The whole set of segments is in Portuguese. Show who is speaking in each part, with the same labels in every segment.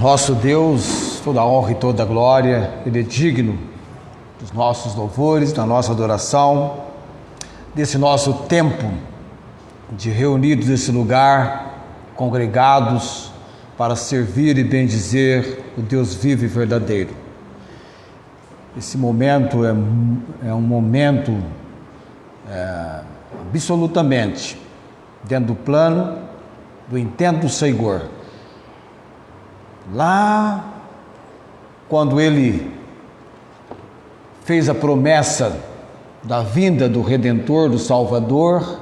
Speaker 1: Nosso Deus, toda a honra e toda a glória, Ele é digno dos nossos louvores, da nossa adoração, desse nosso tempo de reunidos nesse lugar, congregados para servir e bendizer o Deus vivo e verdadeiro. Esse momento é um momento absolutamente dentro do plano do intento do Senhor. Lá, quando Ele fez a promessa da vinda do Redentor, do Salvador,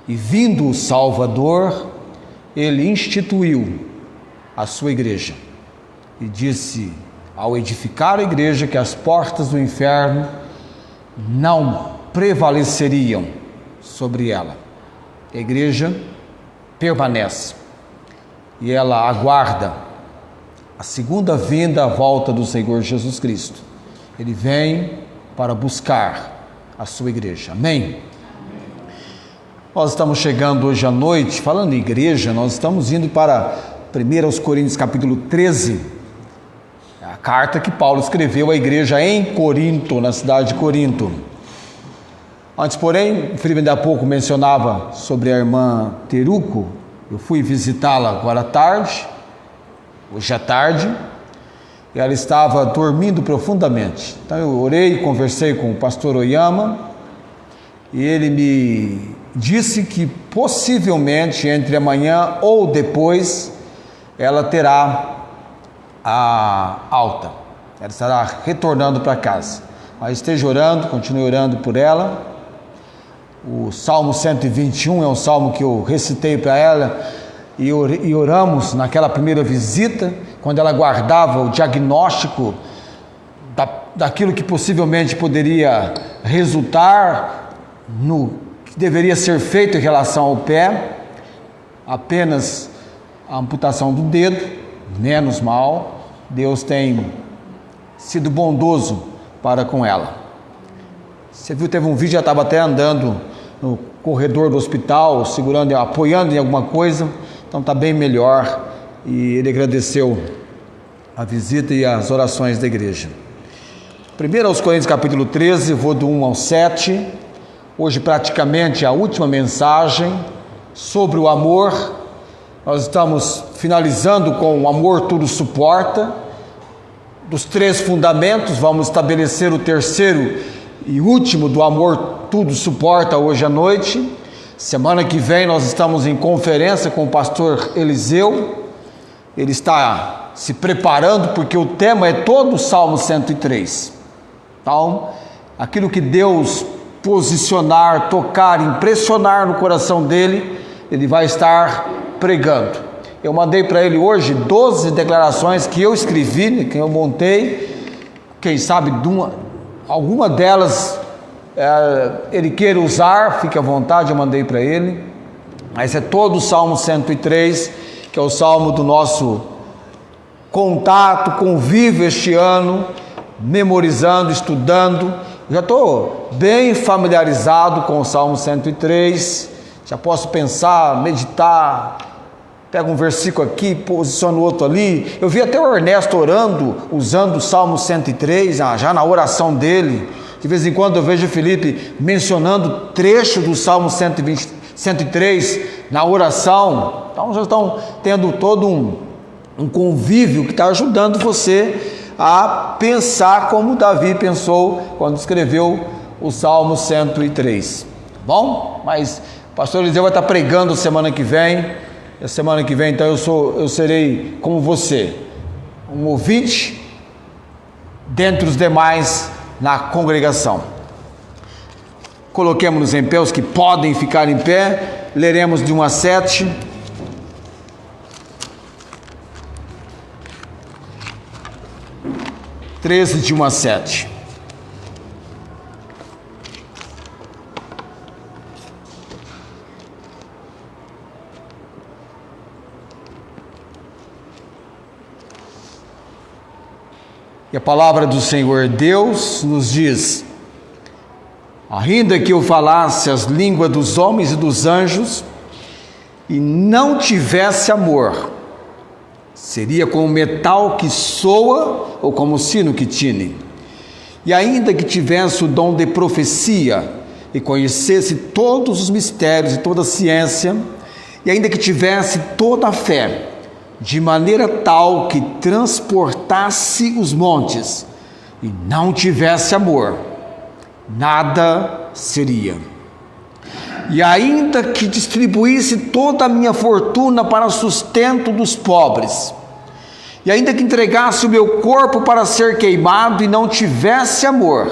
Speaker 1: e vindo o Salvador, Ele instituiu a sua igreja e disse, ao edificar a igreja, que as portas do inferno não prevaleceriam sobre ela. A igreja permanece e ela aguarda a segunda vinda, a volta do Senhor Jesus Cristo. Ele vem para buscar a sua igreja. Amém? Nós estamos chegando hoje à noite, falando em igreja, nós estamos indo para 1 Coríntios capítulo 13, a carta que Paulo escreveu à igreja em Corinto, na cidade de Corinto. Antes, porém, o Felipe ainda há pouco mencionava sobre a irmã Teruco. Eu fui visitá-la agora à tarde, hoje à tarde, e ela estava dormindo profundamente. Então eu orei, conversei com o pastor Oyama, e ele me disse que possivelmente entre amanhã ou depois ela terá a alta, ela estará retornando para casa. Mas esteja orando, continue orando por ela. O Salmo 121 é um salmo que eu recitei para ela e oramos naquela primeira visita, quando ela guardava o diagnóstico daquilo que possivelmente poderia resultar no que deveria ser feito em relação ao pé, apenas a amputação do dedo, menos mal. Deus tem sido bondoso para com ela. Você viu, teve um vídeo, já estava até andando no corredor do hospital, segurando, apoiando em alguma coisa, então está bem melhor, e ele agradeceu a visita e as orações da igreja. 1 Coríntios capítulo 13, vou do 1 ao 7, hoje praticamente a última mensagem sobre o amor. Nós estamos finalizando com o amor tudo suporta. Dos 3 fundamentos, vamos estabelecer o terceiro e último do amor tudo suporta hoje à noite. Semana que vem nós estamos em conferência com o pastor Eliseu. Ele está se preparando porque o tema é todo o Salmo 103. Então, aquilo que Deus posicionar, tocar, impressionar no coração dele, ele vai estar pregando. Eu mandei para ele hoje 12 declarações que eu escrevi, que eu montei. Quem sabe alguma delas ele queira usar, fique à vontade, eu mandei para ele. Mas é todo o Salmo 103, que é o salmo do nosso contato, convívio este ano, memorizando, estudando. Já estou bem familiarizado com o Salmo 103, já posso pensar, meditar, pega um versículo aqui, posiciona o outro ali. Eu vi até o Ernesto orando, usando o Salmo 103, já na oração dele. De vez em quando eu vejo o Felipe mencionando trecho do Salmo 103 na oração. Então já estão tendo todo um convívio que está ajudando você a pensar como Davi pensou quando escreveu o Salmo 103. Bom? Mas o pastor Eliseu vai estar pregando semana que vem. A semana que vem, então, eu serei como você, um ouvinte dentre os demais na congregação. Coloquemos-nos em pé, os que podem ficar em pé, leremos de 1 a 7. De 1 a 7. E a palavra do Senhor Deus nos diz: ainda que eu falasse as línguas dos homens e dos anjos, e não tivesse amor, Seria como metal que soa ou como sino que tine. E ainda que tivesse o dom de profecia e conhecesse todos os mistérios e toda a ciência, e ainda que tivesse toda a fé, de maneira tal que transportasse os montes, e não tivesse amor, nada seria. E ainda que distribuísse toda a minha fortuna para o sustento dos pobres, e ainda que entregasse o meu corpo para ser queimado e não tivesse amor,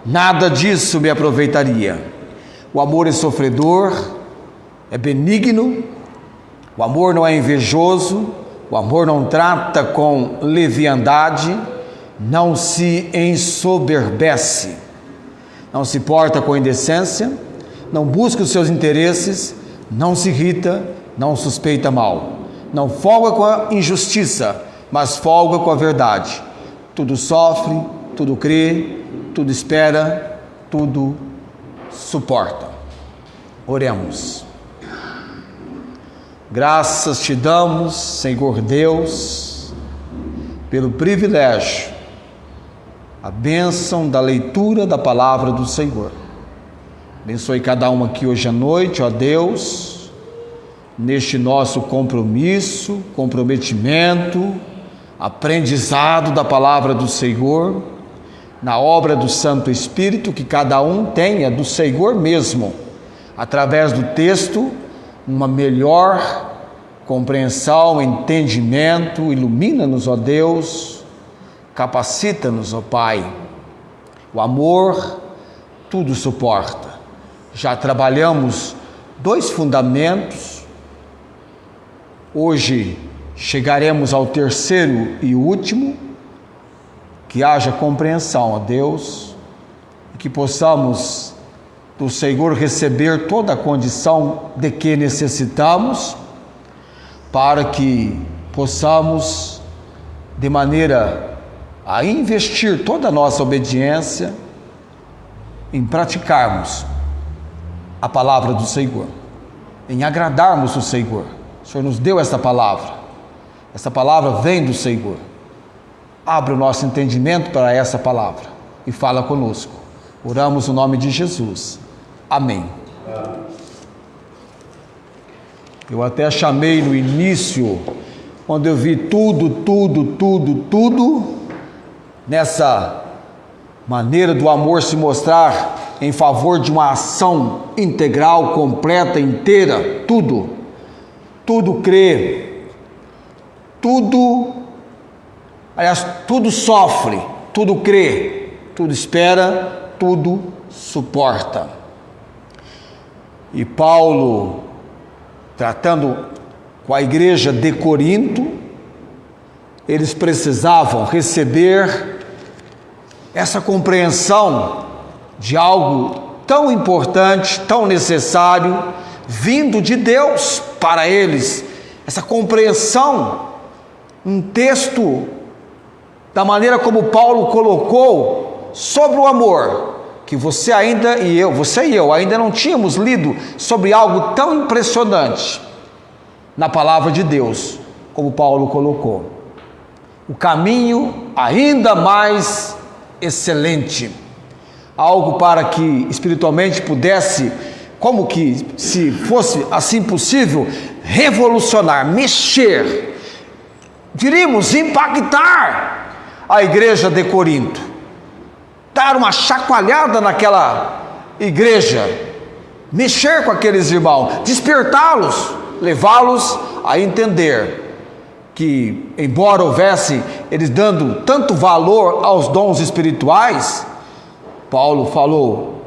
Speaker 1: nada disso me aproveitaria. O amor é sofredor, é benigno, o amor não é invejoso, o amor não trata com leviandade, não se ensoberbece, não se porta com indecência, não busca os seus interesses, não se irrita, não suspeita mal, não folga com a injustiça, mas folga com a verdade. Tudo sofre, tudo crê, tudo espera, tudo suporta. Oremos. Graças te damos, Senhor Deus, pelo privilégio, a bênção da leitura da palavra do Senhor. Abençoe cada um aqui hoje à noite, ó Deus, neste nosso compromisso, comprometimento, aprendizado da palavra do Senhor, na obra do Santo Espírito, que cada um tenha do Senhor mesmo, através do texto, uma melhor compreensão, entendimento. Ilumina-nos, ó Deus, capacita-nos, ó Pai. O amor tudo suporta. Já trabalhamos 2 fundamentos, hoje chegaremos ao 3º e último. Que haja compreensão, ó Deus, e que possamos do Senhor receber toda a condição de que necessitamos, para que possamos, de maneira a investir toda a nossa obediência em praticarmos a palavra do Senhor, em agradarmos o Senhor. O Senhor nos deu essa palavra vem do Senhor. Abre o nosso entendimento para essa palavra e fala conosco. Oramos no nome de Jesus. Amém. Eu até chamei no início, quando eu vi tudo, nessa maneira do amor se mostrar em favor de uma ação integral, completa, inteira, tudo crê, tudo sofre, tudo crê, tudo espera, tudo suporta. E Paulo, tratando com a igreja de Corinto, eles precisavam receber essa compreensão de algo tão importante, tão necessário, vindo de Deus para eles. Essa compreensão, um texto da maneira como Paulo colocou sobre o amor, que você e eu ainda não tínhamos lido sobre algo tão impressionante na palavra de Deus, como Paulo colocou. O caminho ainda mais excelente, algo para que espiritualmente pudesse, como que se fosse assim possível, revolucionar, mexer, diríamos impactar a igreja de Corinto, dar uma chacoalhada naquela igreja, mexer com aqueles irmãos, despertá-los, levá-los a entender que, embora houvesse eles dando tanto valor aos dons espirituais, Paulo falou: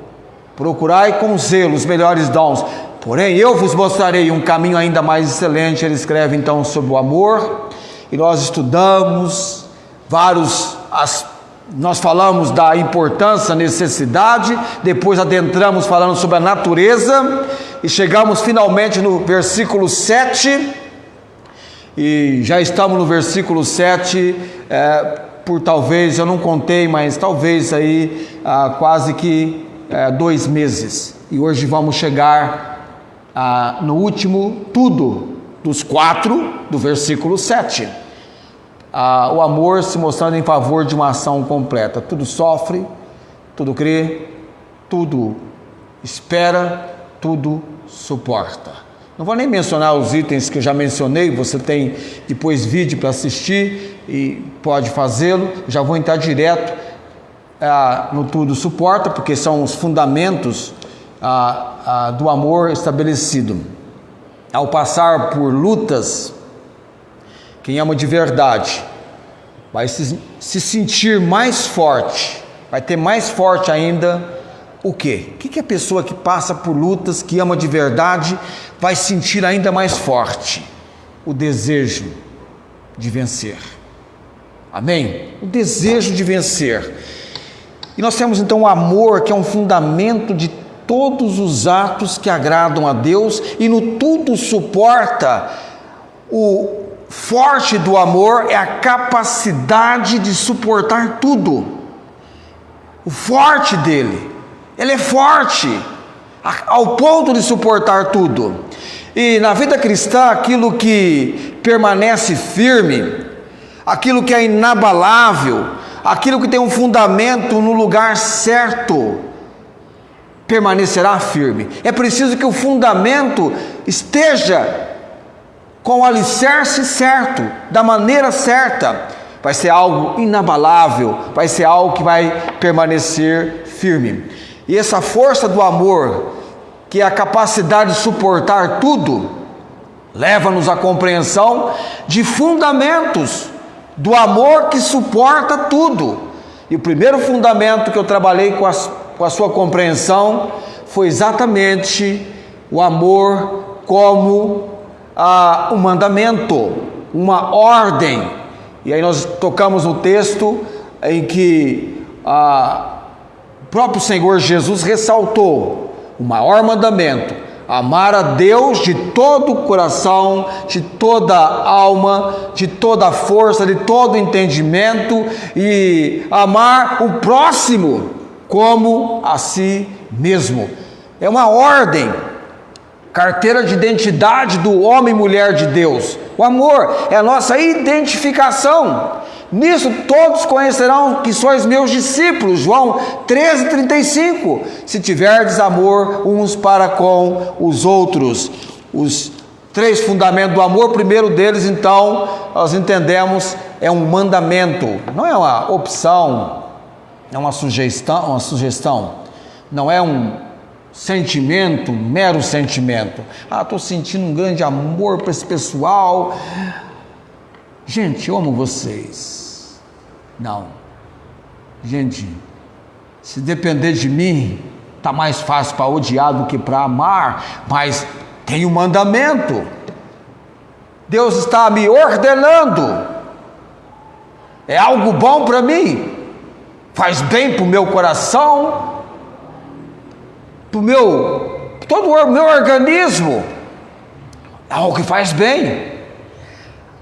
Speaker 1: procurai com zelo os melhores dons, porém eu vos mostrarei um caminho ainda mais excelente. Ele escreve então sobre o amor, e nós estudamos nós falamos da importância, necessidade, depois adentramos falando sobre a natureza, e chegamos finalmente no versículo 7, e já estamos no versículo 7, por talvez, eu não contei, mas talvez aí quase que 2 meses, e hoje vamos chegar no último tudo, dos 4 do versículo 7, o amor se mostrando em favor de uma ação completa. Tudo sofre, tudo crê, tudo espera, tudo suporta. Não vou nem mencionar os itens que eu já mencionei, você tem depois vídeo para assistir e pode fazê-lo. Já vou entrar direto no tudo suporta, porque são os fundamentos do amor estabelecido. Ao passar por lutas, quem ama de verdade vai se sentir mais forte, vai ter mais forte ainda o quê? O que a pessoa que passa por lutas, que ama de verdade, vai sentir ainda mais forte? O desejo de vencer. Amém? O desejo de vencer. E nós temos então o amor, que é um fundamento de todos os atos que agradam a Deus, e no tudo suporta. O forte do amor é a capacidade de suportar tudo. O forte dele, ele é forte ao ponto de suportar tudo. E na vida cristã, aquilo que permanece firme, aquilo que é inabalável, aquilo que tem um fundamento no lugar certo, permanecerá firme. É preciso que o fundamento esteja com o alicerce certo, da maneira certa. Vai ser algo inabalável, vai ser algo que vai permanecer firme. E essa força do amor, que é a capacidade de suportar tudo, leva-nos à compreensão de fundamentos do amor que suporta tudo. E o primeiro fundamento que eu trabalhei com a sua compreensão foi exatamente o amor como um mandamento, uma ordem. E aí nós tocamos no texto em que o próprio Senhor Jesus ressaltou o maior mandamento: amar a Deus de todo o coração, de toda a alma, de toda a força, de todo o entendimento, e amar o próximo como a si mesmo. É uma ordem, carteira de identidade do homem e mulher de Deus. O amor é a nossa identificação. Nisso todos conhecerão que sois meus discípulos, João 13:35, se tiverdes amor uns para com os outros. Os 3 fundamentos do amor, o primeiro deles, então, nós entendemos, é um mandamento, não é uma opção, é uma sugestão, não é um sentimento, um mero sentimento. Estou sentindo um grande amor para esse pessoal. Gente, eu amo vocês. Não. Gente, se depender de mim, está mais fácil para odiar do que para amar, mas tem um mandamento. Deus está me ordenando. É algo bom para mim. Faz bem para o meu coração, para todo o meu organismo. Algo que faz bem,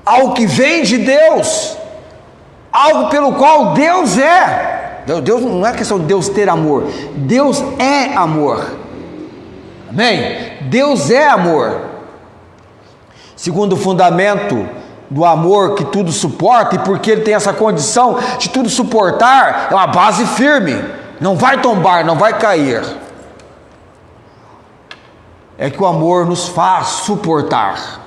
Speaker 1: algo que vem de Deus, algo pelo qual Deus é. Deus não é questão de Deus ter amor, Deus é amor. Amém? Deus é amor. Segundo o fundamento do amor que tudo suporta, e porque ele tem essa condição de tudo suportar, é uma base firme, não vai tombar, não vai cair. É que o amor nos faz suportar.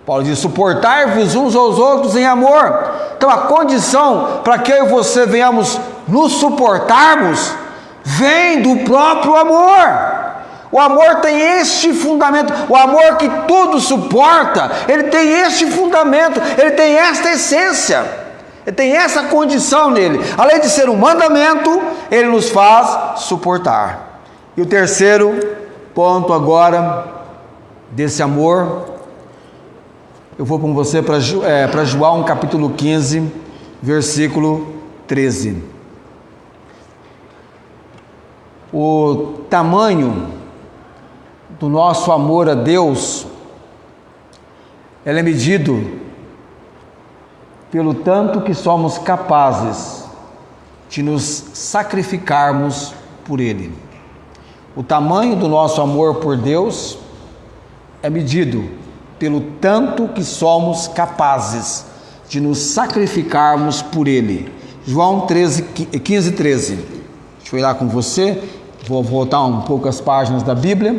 Speaker 1: Paulo diz: suportai-vos uns aos outros em amor. Então a condição para que eu e você venhamos nos suportarmos vem do próprio amor. O amor tem este fundamento. O amor que tudo suporta, ele tem este fundamento, ele tem esta essência, ele tem essa condição nele. Além de ser um mandamento, ele nos faz suportar. E o terceiro ponto agora desse amor, eu vou com você para João capítulo 15, versículo 13. O tamanho do nosso amor a Deus, ele é medido pelo tanto que somos capazes de nos sacrificarmos por Ele. O tamanho do nosso amor por Deus é medido pelo tanto que somos capazes de nos sacrificarmos por Ele. João 15, 13. Deixa eu ir lá com você, vou voltar um pouco as páginas da Bíblia.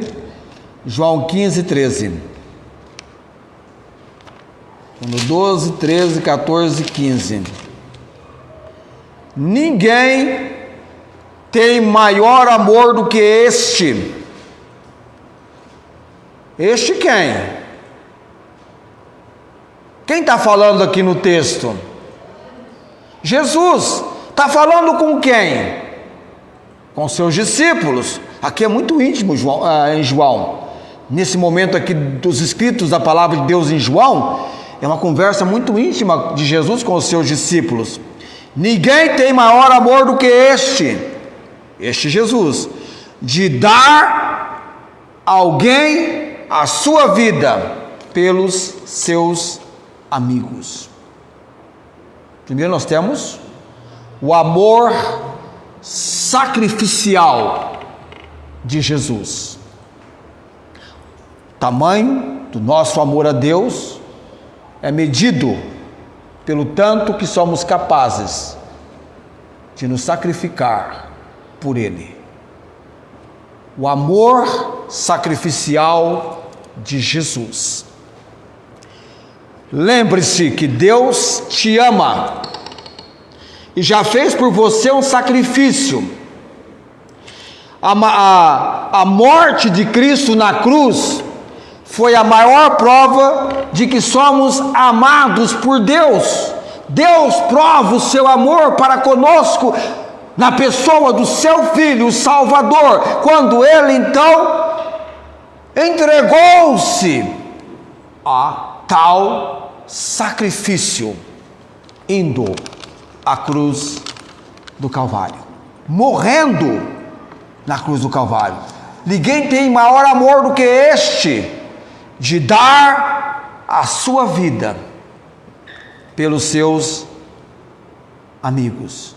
Speaker 1: João 15, 13. No 12, 13, 14, 15. Ninguém tem maior amor do que este. Este quem? Quem está falando aqui no texto? Jesus. Está falando com quem? Com seus discípulos. Aqui é muito íntimo em João. Nesse momento aqui dos escritos da palavra de Deus em João, é uma conversa muito íntima de Jesus com os seus discípulos. Ninguém tem maior amor do que este Jesus, de dar alguém a sua vida pelos seus amigos. Primeiro nós temos o amor sacrificial de Jesus. O tamanho do nosso amor a Deus é medido pelo tanto que somos capazes de nos sacrificar por Ele. O amor sacrificial de Jesus. Lembre-se que Deus te ama e já fez por você um sacrifício. A morte de Cristo na cruz foi a maior prova de que somos amados por Deus. Deus prova o seu amor para conosco na pessoa do seu Filho, o Salvador, quando Ele então entregou-se a tal sacrifício, indo à cruz do Calvário, morrendo na cruz do Calvário. Ninguém tem maior amor do que este, de dar a sua vida pelos seus amigos.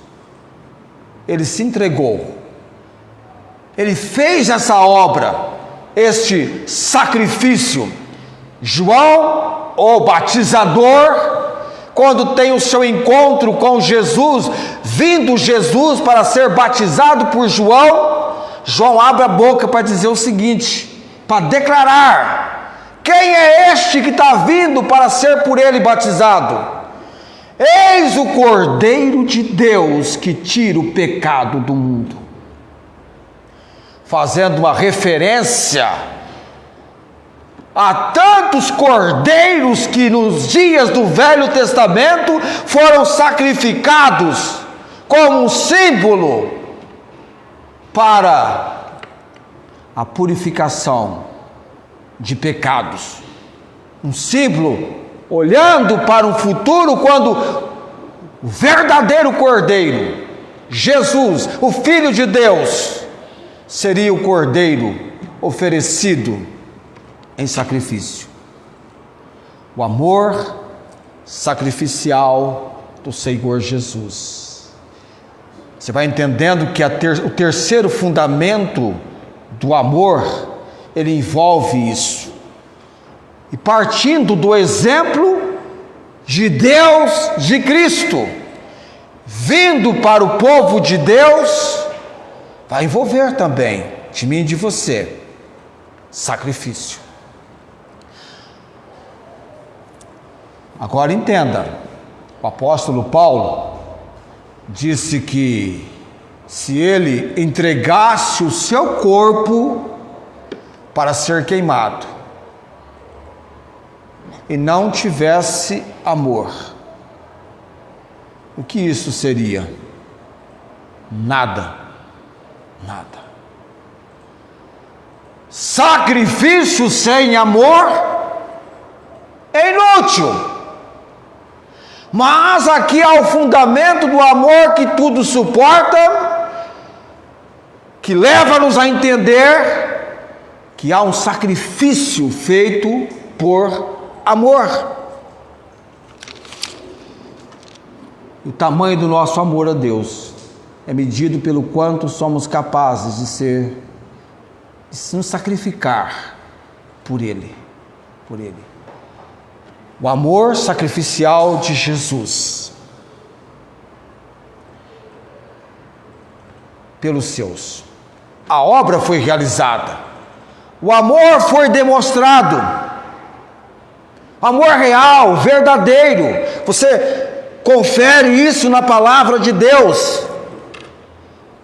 Speaker 1: Ele se entregou, ele fez essa obra, este sacrifício. João, o batizador, quando tem o seu encontro com Jesus, vindo Jesus para ser batizado por João, João abre a boca para dizer o seguinte, para declarar: quem é este que está vindo para ser por ele batizado? Eis o Cordeiro de Deus que tira o pecado do mundo. Fazendo uma referência a tantos cordeiros que nos dias do Velho Testamento foram sacrificados como um símbolo para a purificação de pecados, um símbolo olhando para um futuro quando o verdadeiro Cordeiro, Jesus, o Filho de Deus, seria o Cordeiro oferecido em sacrifício. O amor sacrificial do Senhor Jesus. Você vai entendendo que o terceiro fundamento do amor, ele envolve isso. E partindo do exemplo de Deus, de Cristo, vindo para o povo de Deus, vai envolver também, de mim e de você, sacrifício. Agora entenda, o apóstolo Paulo disse que se ele entregasse o seu corpo para ser queimado e não tivesse amor, o que isso seria? Nada. Sacrifício sem amor é inútil. Mas aqui há o fundamento do amor que tudo suporta, que leva-nos a entender que há um sacrifício feito por amor. O tamanho do nosso amor a Deus é medido pelo quanto somos capazes de nos sacrificar por Ele. O amor sacrificial de Jesus pelos seus. A obra foi realizada. O amor foi demonstrado. Amor real, verdadeiro. Você confere isso na palavra de Deus.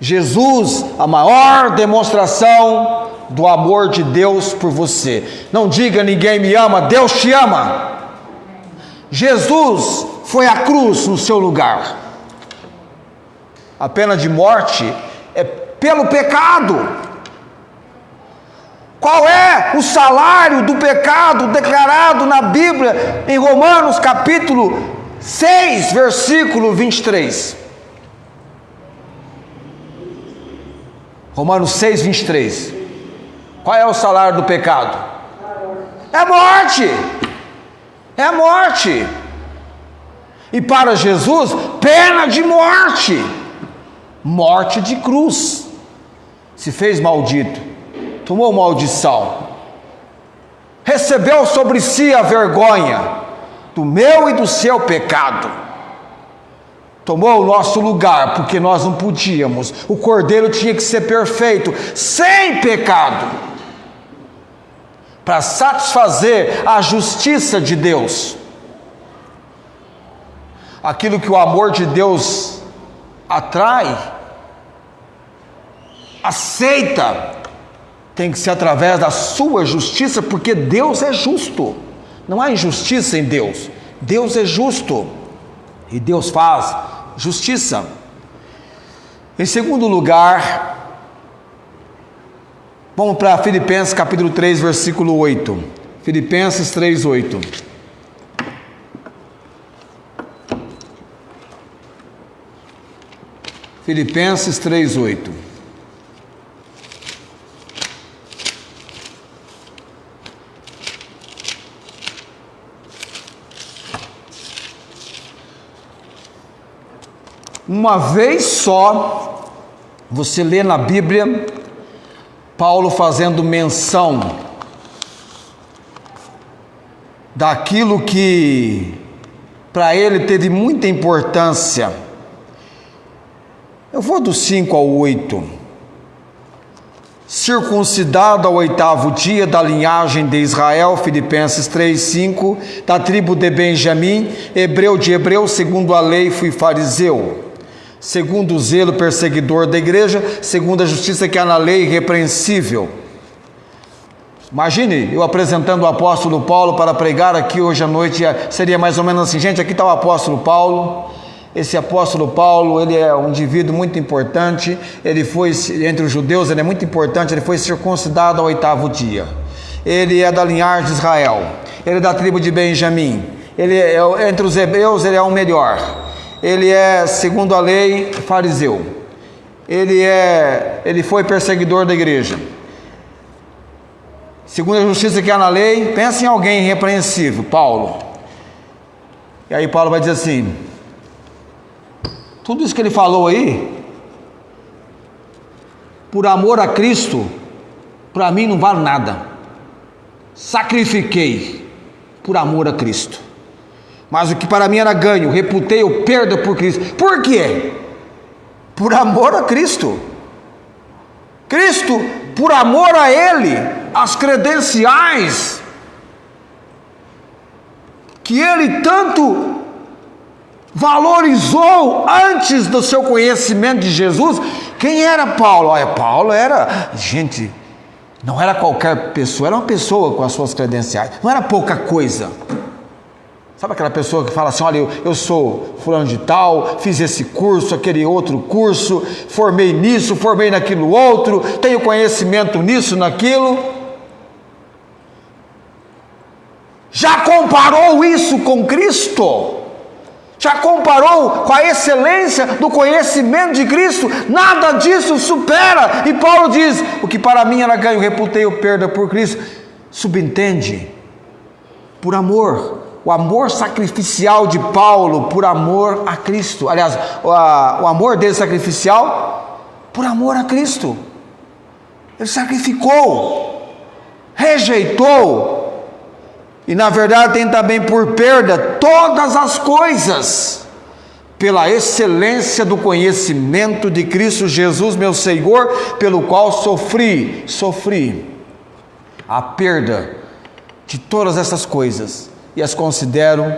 Speaker 1: Jesus, a maior demonstração do amor de Deus por você. Não diga ninguém me ama, Deus te ama. Jesus foi à cruz no seu lugar. A pena de morte é pelo pecado. Qual é o salário do pecado declarado na Bíblia em Romanos capítulo 6, versículo 23? Romanos 6, 23. Qual é o salário do pecado? É morte. É morte. E para Jesus, pena de morte. Morte de cruz. Se fez maldito, tomou maldição, recebeu sobre si a vergonha do meu e do seu pecado, tomou o nosso lugar, porque nós não podíamos. O cordeiro tinha que ser perfeito, sem pecado, para satisfazer a justiça de Deus. Aquilo que o amor de Deus atrai, aceita, tem que ser através da sua justiça, porque Deus é justo. Não há injustiça em Deus. Deus é justo e Deus faz justiça. Em segundo lugar, vamos para Filipenses capítulo 3, versículo 8. Filipenses 3, 8. Filipenses 3, 8. Uma vez só, você lê na Bíblia, Paulo fazendo menção daquilo que para ele teve muita importância. Eu vou do 5 ao 8. Circuncidado ao 8º dia da linhagem de Israel, Filipenses 3, 5, da tribo de Benjamim, hebreu de hebreu, segundo a lei fui fariseu, segundo o zelo perseguidor da igreja, segundo a justiça que há na lei irrepreensível. Imagine eu apresentando o apóstolo Paulo para pregar aqui hoje à noite, seria mais ou menos assim: gente, aqui está o apóstolo Paulo. Esse apóstolo Paulo, ele é um indivíduo muito importante, ele foi, entre os judeus, ele é muito importante, ele foi circuncidado ao 8º dia, ele é da linhagem de Israel, ele é da tribo de Benjamim, ele é, entre os hebreus, ele é o melhor, ele é, segundo a lei, fariseu, ele foi perseguidor da igreja, segundo a justiça que há na lei. Pensa em alguém irrepreensível, Paulo. E aí Paulo vai dizer assim: tudo isso que ele falou aí, por amor a Cristo, para mim não vale nada. Sacrifiquei por amor a Cristo. Mas o que para mim era ganho, reputei o perda por Cristo. Por quê? Por amor a Cristo. Cristo, por amor a Ele, as credenciais que Ele tanto valorizou antes do seu conhecimento de Jesus. Quem era Paulo? Olha, Paulo era, gente, não era qualquer pessoa, era uma pessoa com as suas credenciais, não era pouca coisa. Sabe aquela pessoa que fala assim: olha, eu sou fulano de tal, fiz esse curso, aquele outro curso, formei nisso, formei naquilo outro, tenho conhecimento nisso, naquilo. Já comparou isso com Cristo? Já comparou com a excelência do conhecimento de Cristo? Nada disso supera. E Paulo diz: o que para mim era ganho, reputei o perda por Cristo. Subentende, por amor, o amor sacrificial de Paulo, por amor a Cristo. Aliás, o amor dele sacrificial, por amor a Cristo. Ele sacrificou, rejeitou E na verdade tem também por perda todas as coisas, pela excelência do conhecimento de Cristo Jesus, meu Senhor, pelo qual sofri a perda de todas essas coisas e as considero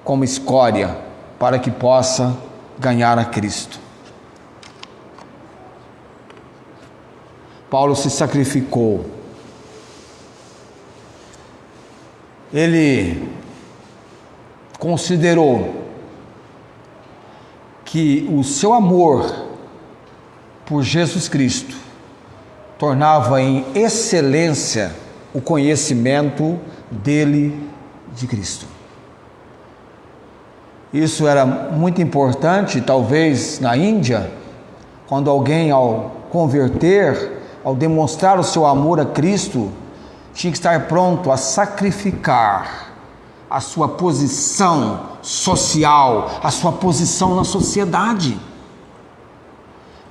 Speaker 1: como escória para que possa ganhar a Cristo. Paulo se sacrificou. Ele considerou que o seu amor por Jesus Cristo tornava em excelência o conhecimento dele de Cristo. Isso era muito importante, talvez na Índia, quando alguém, ao converter, ao demonstrar o seu amor a Cristo, tinha que estar pronto a sacrificar a sua posição social, a sua posição na sociedade,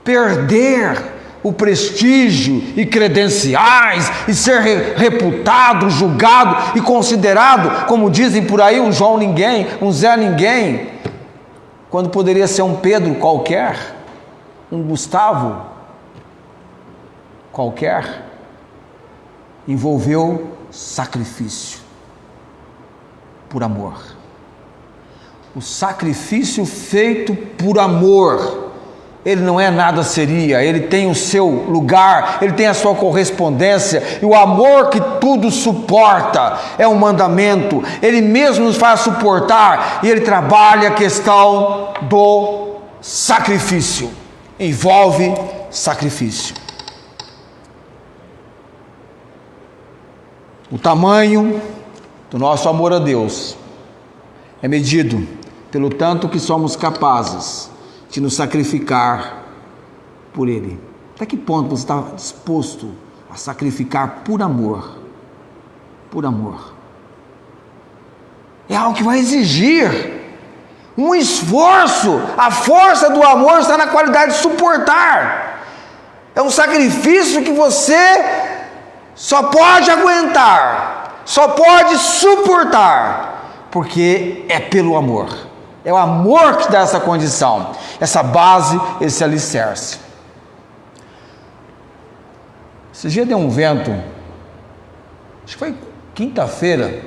Speaker 1: perder o prestígio e credenciais e ser reputado, julgado e considerado, como dizem por aí, um João ninguém, um Zé ninguém, quando poderia ser um Pedro qualquer, um Gustavo qualquer. Envolveu sacrifício por amor. O sacrifício feito por amor, ele não é nada seria, ele tem o seu lugar, ele tem a sua correspondência, e o amor que tudo suporta é um mandamento, ele mesmo nos faz suportar, e ele trabalha a questão do sacrifício, envolve sacrifício. O tamanho do nosso amor a Deus é medido pelo tanto que somos capazes de nos sacrificar por Ele. Até que ponto você está disposto a sacrificar por amor? Por amor. É algo que vai exigir um esforço. A força do amor está na qualidade de suportar. É um sacrifício que você só pode aguentar, só pode suportar, porque é pelo amor. É o amor que dá essa condição, essa base, esse alicerce. Esse dia deu um vento, acho que foi quinta-feira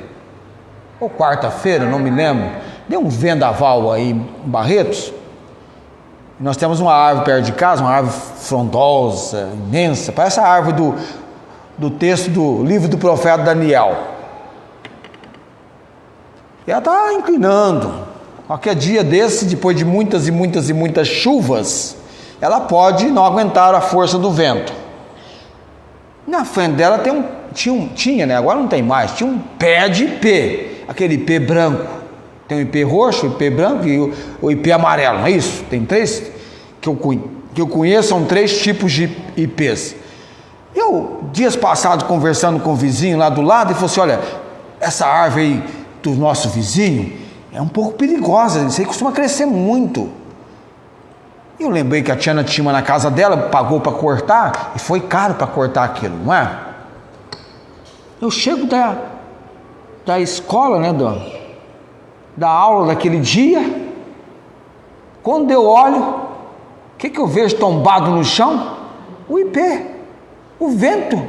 Speaker 1: ou quarta-feira, não me lembro. Deu um vendaval aí em Barretos. Nós temos uma árvore perto de casa, uma árvore frondosa, imensa, parece a árvore do texto do livro do profeta Daniel. E ela está inclinando. Qualquer dia desse, depois de muitas e muitas e muitas chuvas, ela pode não aguentar a força do vento. Na frente dela tinha, né? Agora não tem mais, tinha um pé de ipê, aquele ipê branco. Tem o ipê roxo, o ipê branco e o ipê amarelo, não é isso? Tem três que eu conheço, são três tipos de ipês. Eu, dias passados, conversando com o vizinho lá do lado, ele falou assim: olha, essa árvore aí do nosso vizinho é um pouco perigosa, isso aí costuma crescer muito. Eu lembrei que a Tiana tinha uma na casa dela, pagou para cortar, e foi caro para cortar aquilo, não é? Eu chego da escola, né, da aula daquele dia, quando eu olho, o que eu vejo tombado no chão? O ipê. O vento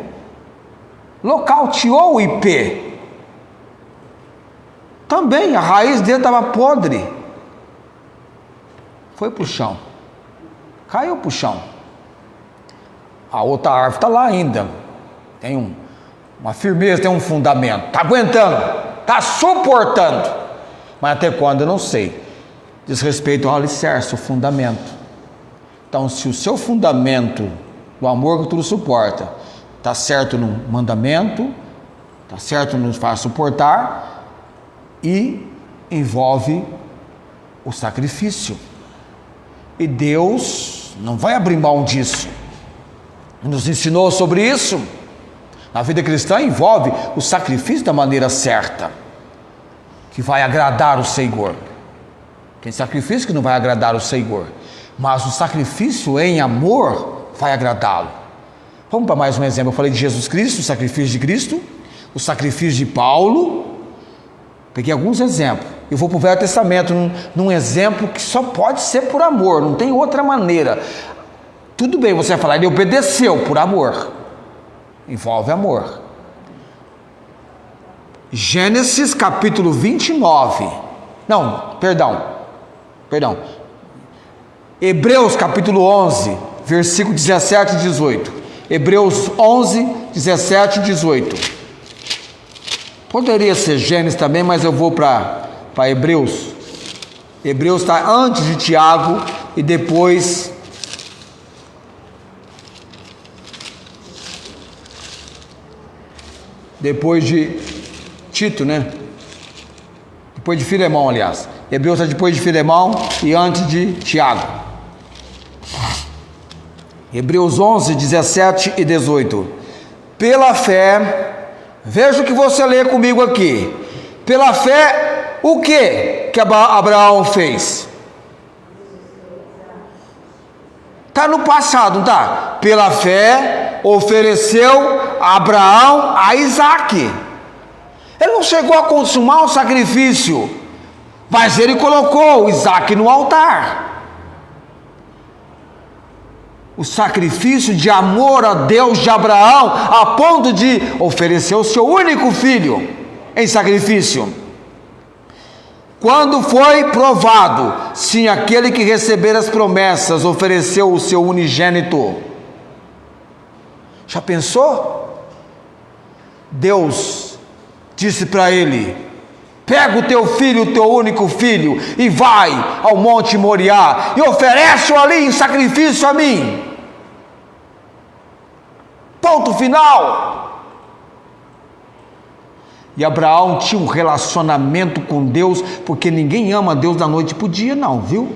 Speaker 1: nocauteou o ipê. Também a raiz dele estava podre. Foi para o chão. Caiu para o chão. A outra árvore está lá ainda. Tem uma firmeza, tem um fundamento. Está aguentando, está suportando. Mas até quando eu não sei. Diz respeito ao alicerce, o fundamento. Então, se o seu fundamento, o amor que tudo suporta, está certo no mandamento, está certo no nos faz suportar, e envolve o sacrifício. E Deus não vai abrir mão disso. Nos ensinou sobre isso. Na vida cristã envolve o sacrifício da maneira certa, que vai agradar o Senhor. Tem sacrifício que não vai agradar o Senhor, mas o sacrifício em amor vai agradá-lo. Vamos para mais um exemplo. Eu falei de Jesus Cristo, o sacrifício de Cristo, o sacrifício de Paulo, Peguei alguns exemplos. Eu vou para o Velho Testamento num exemplo que só pode ser por amor, não tem outra maneira. Tudo bem, você vai falar, ele obedeceu por amor. Envolve amor. Gênesis capítulo 29. Não, perdão. Hebreus capítulo 11, versículo 17 e 18. Hebreus 11, 17 e 18. Poderia ser Gênesis também, mas eu vou para Hebreus. Hebreus está antes de Tiago e depois de Tito, né? Depois de Filemão, aliás. Hebreus está depois de Filemão e antes de Tiago. Hebreus 11, 17 e 18. Pela fé, veja o que você lê comigo aqui. Pela fé, o que Abraão fez? Está no passado, não está? Pela fé, ofereceu Abraão a Isaque. Ele não chegou a consumar o sacrifício, mas ele colocou Isaque no altar. O sacrifício de amor a Deus de Abraão, a ponto de oferecer o seu único filho em sacrifício. Quando foi provado, sim, aquele que receber as promessas ofereceu o seu unigênito. Já pensou? Deus disse para ele: pega o teu filho, o teu único filho, e vai ao Monte Moriá e oferece-o ali em sacrifício a mim. Ponto final. E Abraão tinha um relacionamento com Deus, porque ninguém ama Deus da noite para o dia, não, viu?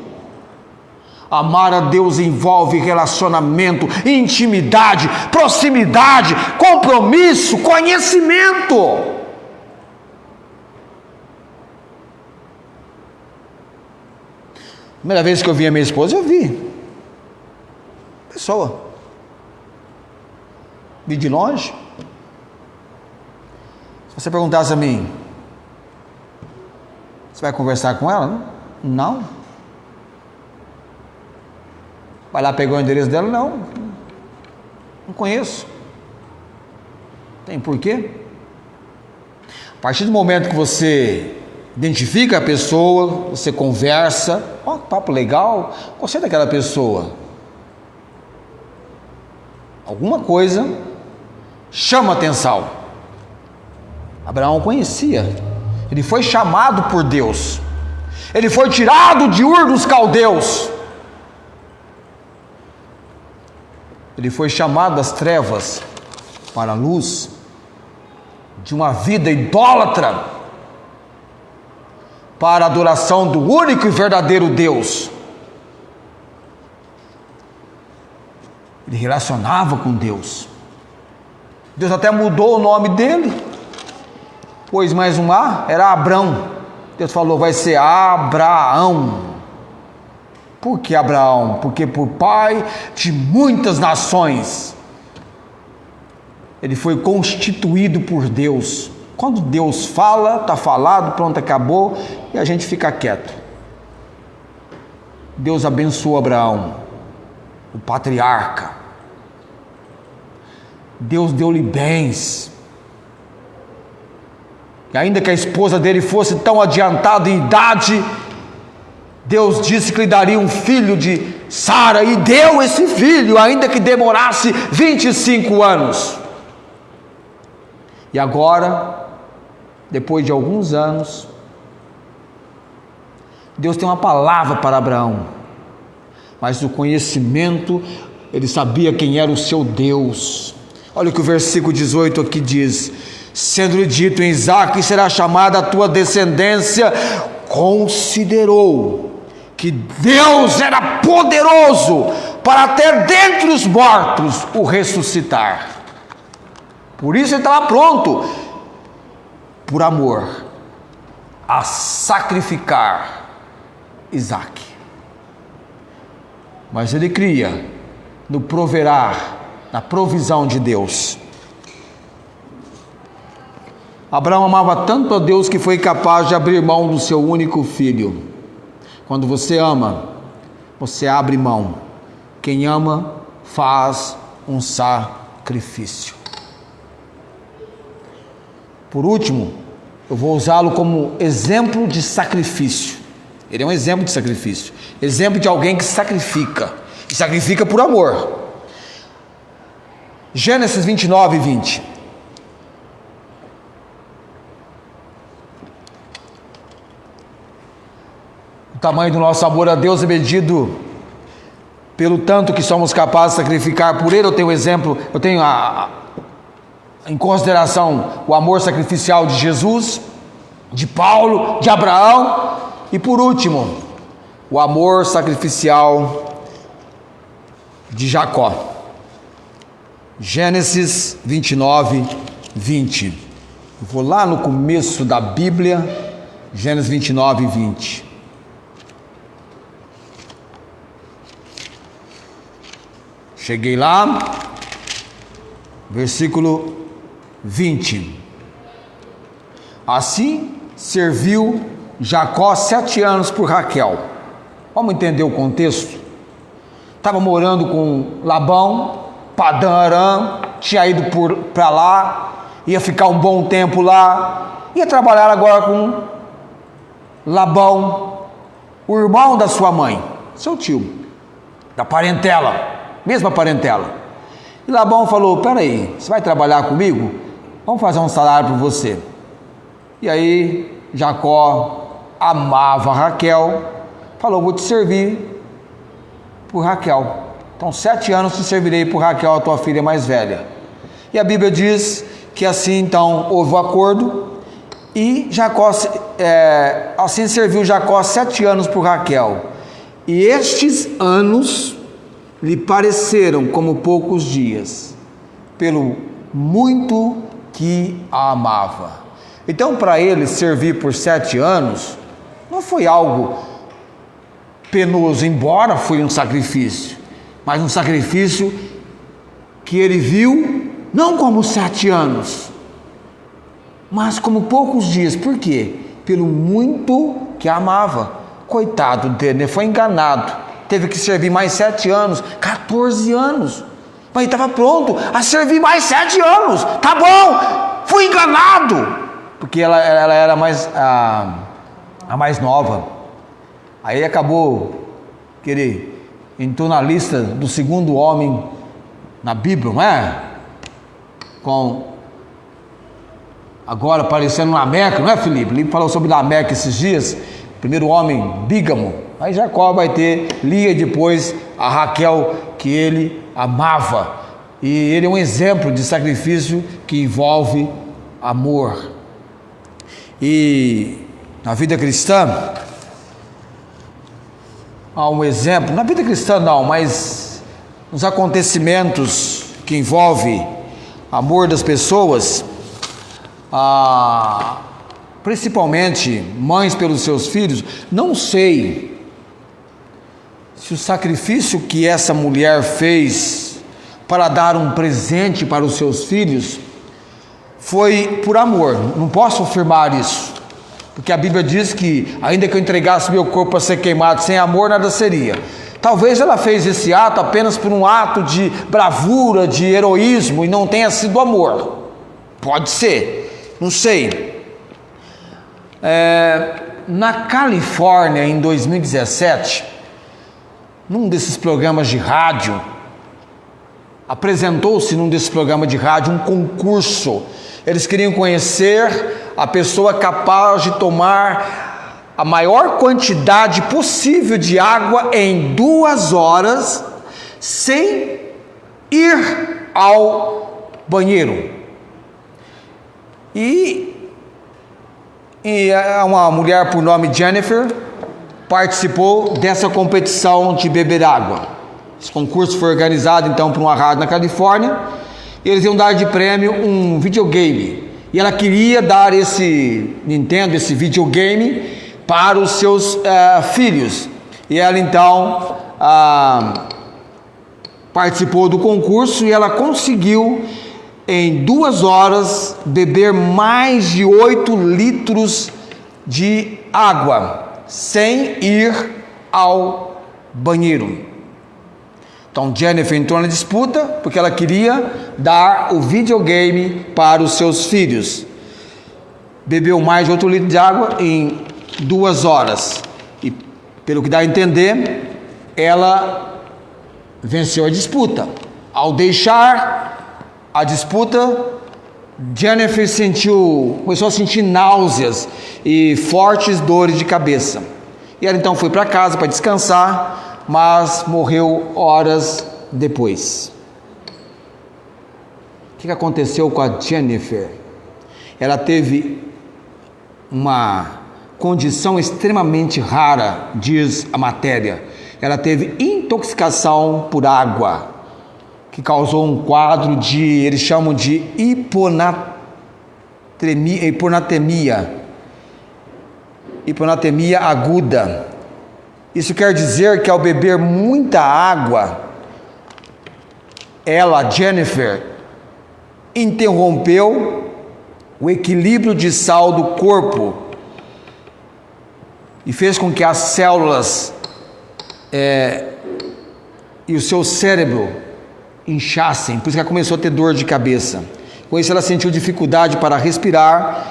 Speaker 1: Amar a Deus envolve relacionamento, intimidade, proximidade, compromisso, conhecimento. Primeira vez que eu vi a minha esposa, eu vi. Pessoa. Vi de longe. Se você perguntasse a mim, você vai conversar com ela? Não. Vai lá pegar o endereço dela? Não. Não conheço. Tem porquê? A partir do momento que você identifica a pessoa, você conversa, ó, papo legal, gostei daquela pessoa. Alguma coisa chama atenção. Abraão conhecia, ele foi chamado por Deus, ele foi tirado de Ur dos Caldeus, ele foi chamado das trevas para a luz de uma vida idólatra, para a adoração do único e verdadeiro Deus. Ele relacionava com Deus. Deus até mudou o nome dele, pôs mais um A, era Abrão. Deus falou, vai ser Abraão. Por que Abraão? Porque por pai de muitas nações. Ele foi constituído por Deus. Quando Deus fala, está falado, pronto, acabou, e a gente fica quieto. Deus abençoou Abraão, o patriarca. Deus deu-lhe bens. E ainda que a esposa dele fosse tão adiantada em idade, Deus disse que lhe daria um filho de Sara, e deu esse filho, ainda que demorasse 25 anos. E agora, depois de alguns anos, Deus tem uma palavra para Abraão, mas o conhecimento, ele sabia quem era o seu Deus. Olha o que o versículo 18 aqui diz: sendo-lhe dito, em Isaque será chamada a tua descendência, considerou que Deus era poderoso para até dentre os mortos o ressuscitar. Por isso ele estava pronto, por amor, a sacrificar Isaque. Mas ele cria no proverá, na provisão de Deus. Abraão amava tanto a Deus que foi capaz de abrir mão do seu único filho. Quando você ama, você abre mão. Quem ama faz um sacrifício. Por último, eu vou usá-lo como exemplo de sacrifício. Ele é um exemplo de sacrifício. Exemplo de alguém que sacrifica. E sacrifica por amor. Gênesis 29 e 20. O tamanho do nosso amor a Deus é medido pelo tanto que somos capazes de sacrificar por Ele. Eu tenho em consideração o amor sacrificial de Jesus, de Paulo, de Abraão, e por último, o amor sacrificial de Jacó. Gênesis 29, 20. Eu vou lá no começo da Bíblia, Gênesis 29, 20. Cheguei lá, versículo 20. Assim serviu Jacó 7 anos por Raquel. Vamos entender o contexto? Estava morando com Labão, Padã Aram, tinha ido para lá, ia ficar um bom tempo lá, ia trabalhar agora com Labão, o irmão da sua mãe, seu tio, da parentela, mesma parentela. E Labão falou: peraí, você vai trabalhar comigo? Vamos fazer um salário para você. E aí Jacó amava Raquel, falou: vou te servir por Raquel. Então 7 anos te servirei por Raquel, a tua filha mais velha. E a Bíblia diz que assim então houve o acordo, e Jacó, assim serviu Jacó 7 anos por Raquel. E estes anos lhe pareceram como poucos dias, pelo muito que a amava. Então, para ele servir por 7 anos não foi algo penoso, embora foi um sacrifício, mas um sacrifício que ele viu não como 7 anos, mas como poucos dias. Por quê? Pelo muito que a amava. Coitado dele, né? Foi enganado, teve que servir mais 7 anos, 14 anos, mas ele estava pronto a servir mais 7 anos. Tá bom, fui enganado, porque ela era a mais nova. Aí acabou que ele entrou na lista do segundo homem na Bíblia, não é? Agora aparecendo Lameque, não é, Felipe? Ele falou sobre Lameque esses dias, primeiro homem bígamo. Aí Jacó vai ter Lia, depois a Raquel, que ele amava. E ele é um exemplo de sacrifício que envolve amor. E na vida cristã há um exemplo, na vida cristã não, mas nos acontecimentos que envolvem amor das pessoas, principalmente mães pelos seus filhos. Não sei se o sacrifício que essa mulher fez para dar um presente para os seus filhos foi por amor. Não posso afirmar isso, porque a Bíblia diz que ainda que eu entregasse meu corpo para ser queimado, sem amor nada seria. Talvez ela fez esse ato apenas por um ato de bravura, de heroísmo, e não tenha sido amor. Pode ser, não sei. Na Califórnia, em 2017, num desses programas de rádio, apresentou-se num desses programas de rádio um concurso. Eles queriam conhecer a pessoa capaz de tomar a maior quantidade possível de água em 2 horas sem ir ao banheiro. E uma mulher por nome Jennifer participou dessa competição de beber água. Esse concurso foi organizado então por uma rádio na Califórnia. Eles iam dar de prêmio um videogame, e ela queria dar esse videogame para os seus filhos. E ela então participou do concurso, e ela conseguiu em 2 horas, beber mais de 8 litros de água, sem ir ao banheiro. Então Jennifer entrou na disputa porque ela queria dar o videogame para os seus filhos. Bebeu mais de 8 litros de água em 2 horas. E pelo que dá a entender, ela venceu a disputa. Ao deixar a disputa, Jennifer começou a sentir náuseas e fortes dores de cabeça. E ela então foi para casa para descansar, mas morreu horas depois. O que aconteceu com a Jennifer? Ela teve uma condição extremamente rara, diz a matéria. Ela teve intoxicação por água, que causou um quadro eles chamam de hiponatremia aguda. Isso quer dizer que ao beber muita água, Jennifer, interrompeu o equilíbrio de sal do corpo e fez com que as células e o seu cérebro inchassem, por isso que ela começou a ter dor de cabeça. Com isso ela sentiu dificuldade para respirar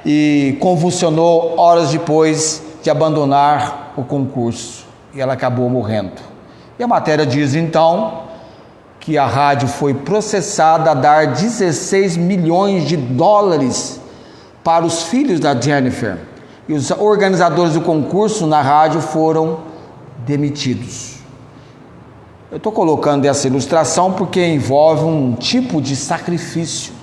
Speaker 1: e convulsionou horas depois de abandonar o concurso, e ela acabou morrendo. E a matéria diz então que a rádio foi processada a dar 16 milhões de dólares para os filhos da Jennifer, e os organizadores do concurso na rádio foram demitidos. Eu estou colocando essa ilustração porque envolve um tipo de sacrifício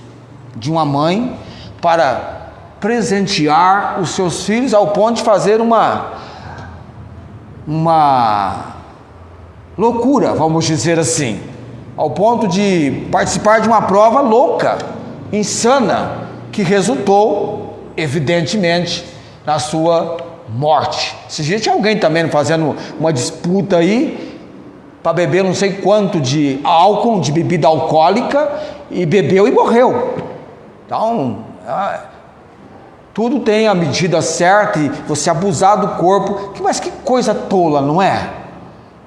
Speaker 1: de uma mãe para presentear os seus filhos ao ponto de fazer uma loucura, vamos dizer assim, ao ponto de participar de uma prova louca, insana, que resultou, evidentemente, na sua morte. Esse dia tinha alguém também fazendo uma disputa aí para beber não sei quanto de álcool, de bebida alcoólica, e bebeu e morreu. Então, tudo tem a medida certa, e você abusar do corpo, mas que coisa tola, não é?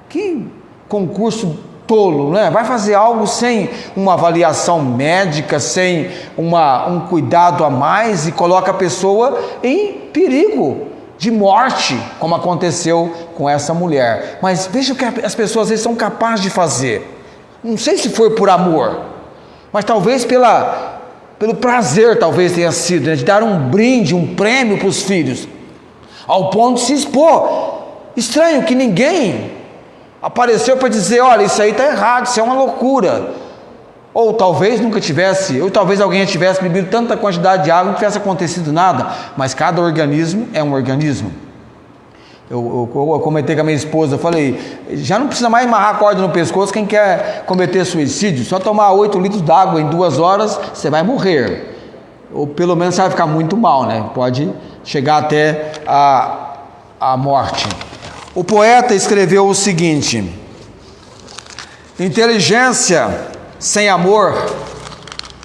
Speaker 1: Que concurso tolo, não é? Vai fazer algo sem uma avaliação médica, sem um cuidado a mais, e coloca a pessoa em perigo de morte, como aconteceu com essa mulher. Mas veja o que as pessoas às vezes são capazes de fazer. Não sei se foi por amor, mas talvez pelo prazer, talvez tenha sido, né, de dar um brinde, um prêmio para os filhos, ao ponto de se expor. Estranho que ninguém apareceu para dizer: olha, isso aí está errado, isso é uma loucura. Ou talvez nunca tivesse, ou talvez alguém tivesse bebido tanta quantidade de água, não tivesse acontecido nada. Mas cada organismo é um organismo. Eu comentei com a minha esposa, falei: já não precisa mais amarrar a corda no pescoço quem quer cometer suicídio, só tomar 8 litros d'água em 2 horas, você vai morrer. Ou pelo menos você vai ficar muito mal, né? Pode chegar até a morte. O poeta escreveu o seguinte: inteligência sem amor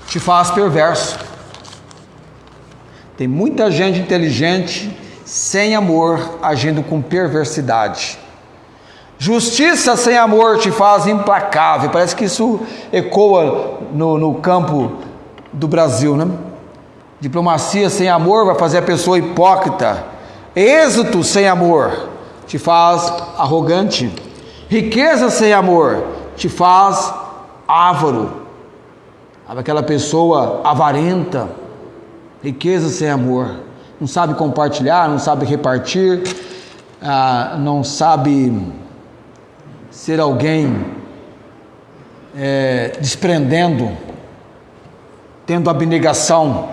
Speaker 1: te faz perverso. Tem muita gente inteligente sem amor, agindo com perversidade. Justiça sem amor te faz implacável. Parece que isso ecoa no campo do Brasil, né? Diplomacia sem amor vai fazer a pessoa hipócrita. Êxito sem amor te faz arrogante. Riqueza sem amor te faz avaro. Aquela pessoa avarenta. Riqueza sem amor, não sabe compartilhar, não sabe repartir, não sabe ser alguém desprendendo, tendo abnegação.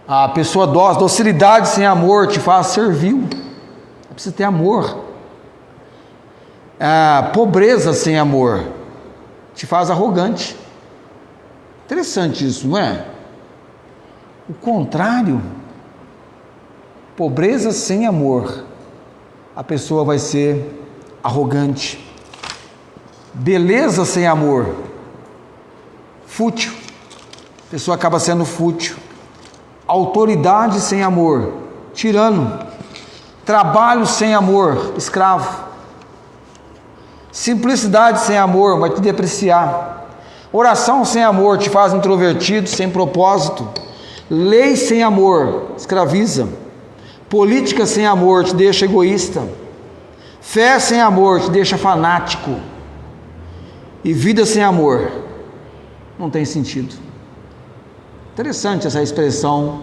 Speaker 1: A pessoa docilidade sem amor te faz servil. Precisa ter amor. A pobreza sem amor te faz arrogante. Interessante isso, não é? O contrário, pobreza sem amor, a pessoa vai ser arrogante. Beleza sem amor, Fútil. A pessoa acaba sendo fútil. Autoridade sem amor, tirano. Trabalho sem amor, escravo. Simplicidade sem amor vai te depreciar. Oração sem amor te faz introvertido, sem propósito. Lei sem amor escraviza. Política sem amor te deixa egoísta. Fé sem amor te deixa fanático. E vida sem amor não tem sentido. Interessante essa expressão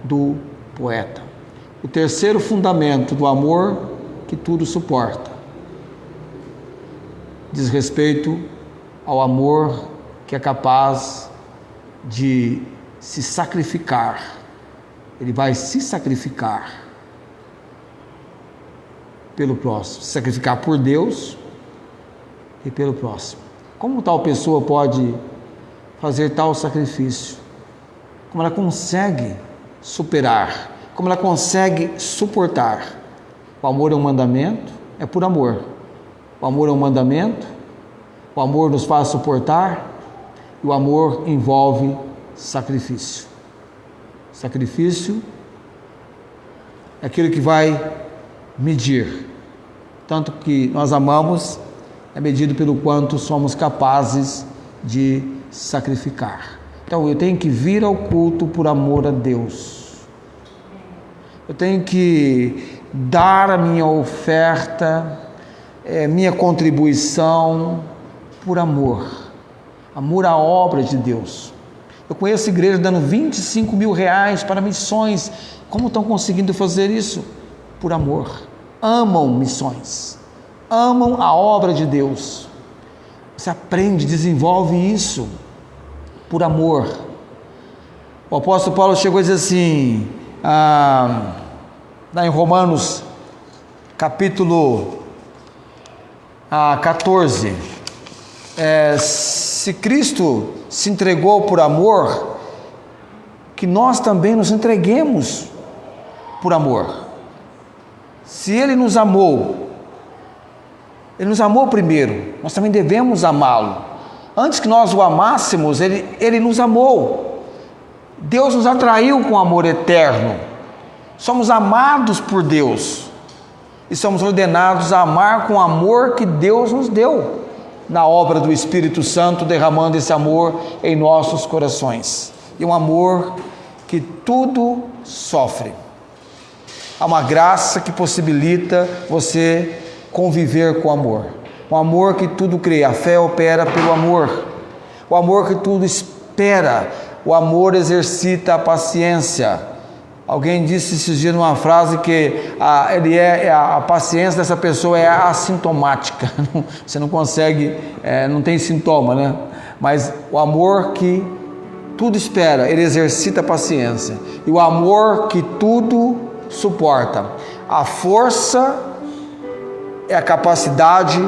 Speaker 1: do poeta. O terceiro fundamento do amor que tudo suporta diz respeito ao amor que é capaz de se sacrificar. Ele vai se sacrificar pelo próximo, se sacrificar por Deus e pelo próximo. Como tal pessoa pode fazer tal sacrifício? Como ela consegue superar? Como ela consegue suportar? O amor é um mandamento, é por amor. O amor é um mandamento, o amor nos faz suportar, e o amor envolve sacrifício. Sacrifício é aquilo que vai medir. Tanto que nós amamos é medido pelo quanto somos capazes de sacrificar. Então eu tenho que vir ao culto por amor a Deus. Eu tenho que dar a minha oferta, minha contribuição por amor. Amor à obra de Deus. Eu conheço igrejas dando 25 mil reais para missões. Como estão conseguindo fazer isso? Por amor. Amam missões. Amam a obra de Deus. Você aprende, desenvolve isso por amor. O apóstolo Paulo chegou a dizer assim, lá em Romanos, capítulo 14, se Cristo se entregou por amor, que nós também nos entreguemos por amor. Se Ele nos amou primeiro, nós também devemos amá-lo. Antes que nós o amássemos, Ele nos amou. Deus nos atraiu com amor eterno. Somos amados por Deus e somos ordenados a amar com o amor que Deus nos deu na obra do Espírito Santo, derramando esse amor em nossos corações. E um amor que tudo sofre. Há uma graça que possibilita você conviver com o amor. O amor que tudo crê. A fé opera pelo amor. O amor que tudo espera. O amor exercita a paciência. Alguém disse esses dias numa frase que a paciência dessa pessoa é assintomática. Você não consegue, não tem sintoma, né? Mas o amor que tudo espera, ele exercita a paciência. E o amor que tudo suporta. A força é a capacidade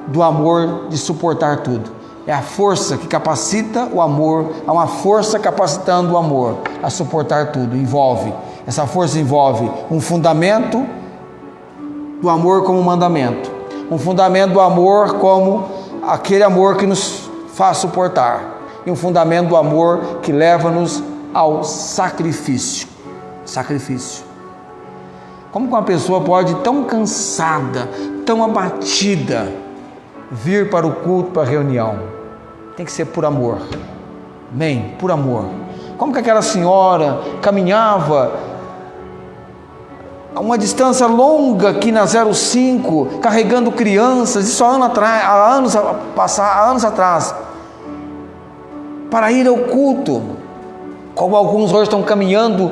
Speaker 1: do amor de suportar tudo. É a força que capacita o amor, há uma força capacitando o amor a suportar tudo. Essa força envolve um fundamento do amor como mandamento, um fundamento do amor como aquele amor que nos faz suportar, e um fundamento do amor que leva-nos ao sacrifício. Como que uma pessoa pode, tão cansada, tão abatida, vir para o culto, para a reunião? Tem que ser por amor. Amém? Por amor. Como que aquela senhora caminhava a uma distância longa aqui na 05, carregando crianças, isso há anos atrás, para ir ao culto, como alguns hoje estão caminhando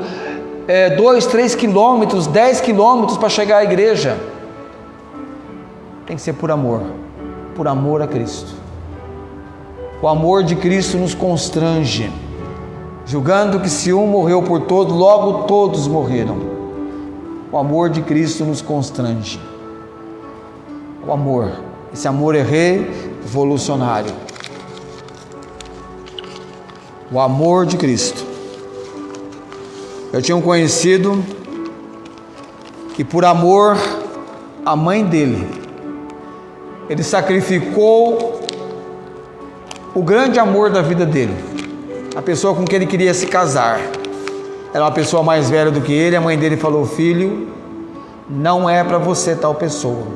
Speaker 1: 2, 3 quilômetros, 10 quilômetros para chegar à igreja. Tem que ser por amor a Cristo. O amor de Cristo nos constrange, julgando que se um morreu por todos, logo todos morreram. O amor de Cristo nos constrange. O amor, esse amor é revolucionário. O amor de Cristo. Eu tinha um conhecido que, por amor à mãe dele, ele sacrificou o grande amor da vida dele, a pessoa com quem ele queria se casar. Era uma pessoa mais velha do que ele. A mãe dele falou: filho, não é para você tal pessoa.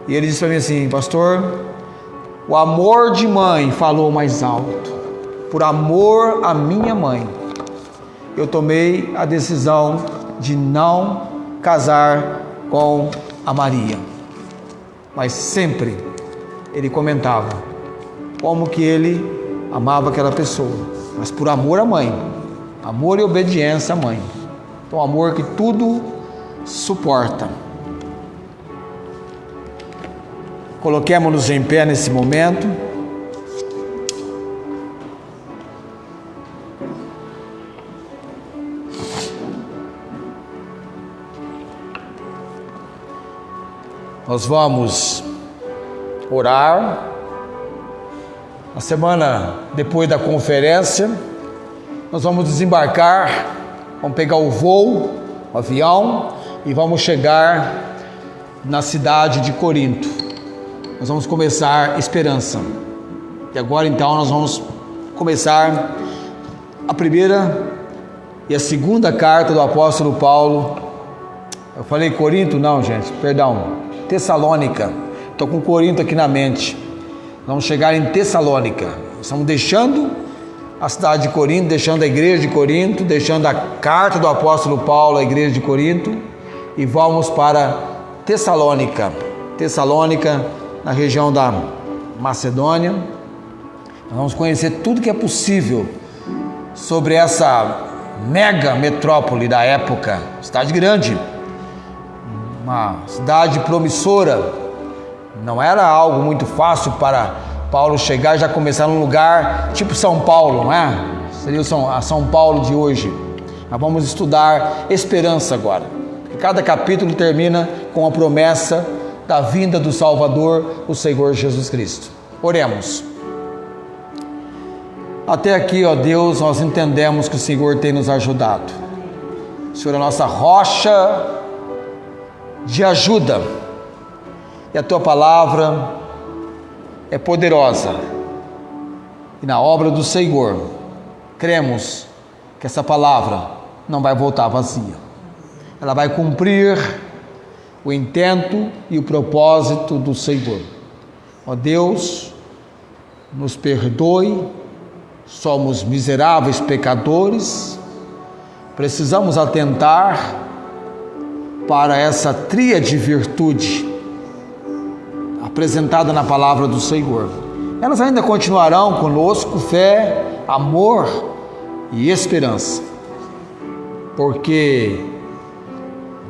Speaker 1: E ele disse para mim assim: pastor, o amor de mãe falou mais alto. Por amor à minha mãe, eu tomei a decisão de não casar com a Maria. Mas sempre ele comentava como que ele amava aquela pessoa, mas por amor à mãe, amor e obediência à mãe. Então, amor que tudo suporta. Coloquemos-nos em pé nesse momento. Nós vamos orar. Na semana depois da conferência, nós vamos desembarcar, vamos pegar o voo, o avião, e vamos chegar na cidade de Corinto. Nós vamos começar Esperança. E agora então nós vamos começar a primeira e a segunda carta do apóstolo Paulo. Eu falei Corinto? Não, gente, perdão. Tessalônica. Estou com Corinto aqui na mente. Vamos chegar em Tessalônica. Estamos deixando a cidade de Corinto, deixando a igreja de Corinto, deixando a carta do apóstolo Paulo à igreja de Corinto, e vamos para Tessalônica. Tessalônica, na região da Macedônia. Nós vamos conhecer tudo que é possível sobre essa mega metrópole da época, cidade grande, uma cidade promissora. Não era algo muito fácil para Paulo chegar e já começar num lugar tipo São Paulo, não é? Seria a São Paulo de hoje. Nós vamos estudar Esperança agora. Cada capítulo termina com a promessa da vinda do Salvador, o Senhor Jesus Cristo. Oremos. Até aqui, ó Deus, nós entendemos que o Senhor tem nos ajudado. O Senhor é a nossa rocha de ajuda, e a Tua palavra é poderosa, e na obra do Senhor cremos que essa palavra não vai voltar vazia. Ela vai cumprir o intento e o propósito do Senhor. Ó Deus, nos perdoe, somos miseráveis pecadores, precisamos atentar para essa tríade virtude apresentada na palavra do Senhor. Elas ainda continuarão conosco: fé, amor e esperança, porque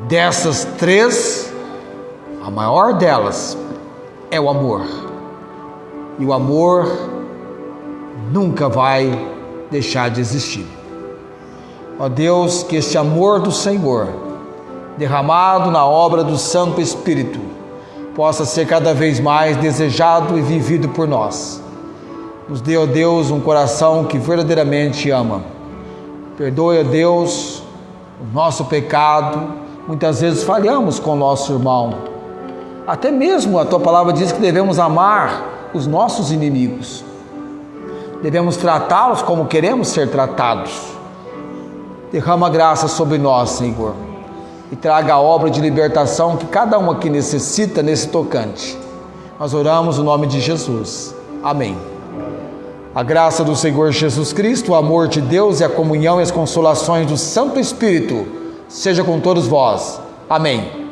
Speaker 1: dessas três, a maior delas é o amor, e o amor nunca vai deixar de existir. Ó Deus, que este amor do Senhor, derramado na obra do Santo Espírito, possa ser cada vez mais desejado e vivido por nós. Nos dê, ó Deus, um coração que verdadeiramente ama. Perdoe, ó Deus, o nosso pecado. Muitas vezes falhamos com o nosso irmão. Até mesmo a Tua palavra diz que devemos amar os nossos inimigos. Devemos tratá-los como queremos ser tratados. Derrama graça sobre nós, Senhor, e traga a obra de libertação que cada um aqui necessita nesse tocante. Nós oramos no nome de Jesus. Amém. A graça do Senhor Jesus Cristo, o amor de Deus e a comunhão e as consolações do Santo Espírito seja com todos vós. Amém.